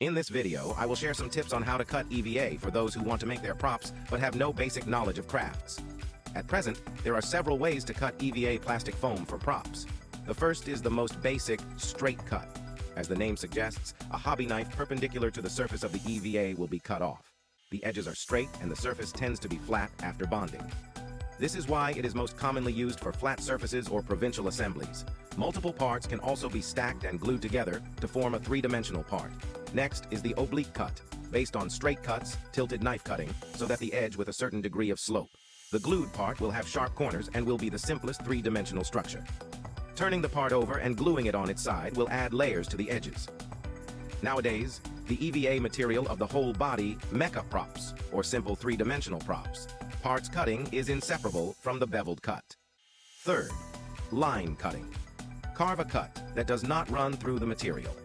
In this video, I will share some tips on how to cut EVA for those who want to make their props but have no basic knowledge of crafts. At present, there are several ways to cut EVA plastic foam for props. The first is the most basic, straight cut. As the name suggests, a hobby knife perpendicular to the surface of the EVA will be cut off. The edges are straight and the surface tends to be flat after bonding. This is why it is most commonly used for flat surfaces or provincial assemblies. Multiple parts can also be stacked and glued together to form a three-dimensional part. Next is the oblique cut, based on straight cuts, tilted knife cutting, so that the edge with a certain degree of slope. The glued part will have sharp corners and will be the simplest three-dimensional structure. Turning the part over and gluing it on its side will add layers to the edges. Nowadays, the EVA material of the whole body mecha props, or simple three-dimensional props. Parts cutting is inseparable from the beveled cut. Third, line cutting. Carve a cut that does not run through the material.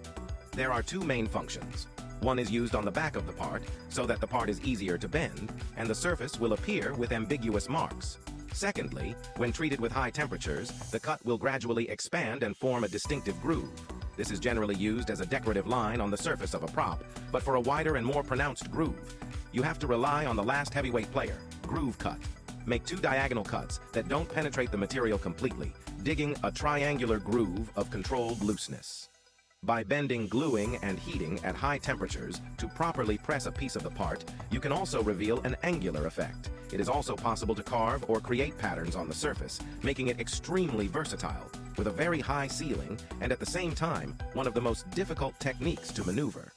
There are two main functions. One is used on the back of the part, so that the part is easier to bend, and the surface will appear with ambiguous marks. Secondly, when treated with high temperatures, the cut will gradually expand and form a distinctive groove. This is generally used as a decorative line on the surface of a prop, but for a wider and more pronounced groove, you have to rely on the last heavyweight player, groove cut. Make two diagonal cuts that don't penetrate the material completely, digging a triangular groove of controlled looseness. By bending, gluing, and heating at high temperatures to properly press a piece of the part, you can also reveal an angular effect. It is also possible to carve or create patterns on the surface, making it extremely versatile, with a very high ceiling, and at the same time, one of the most difficult techniques to maneuver.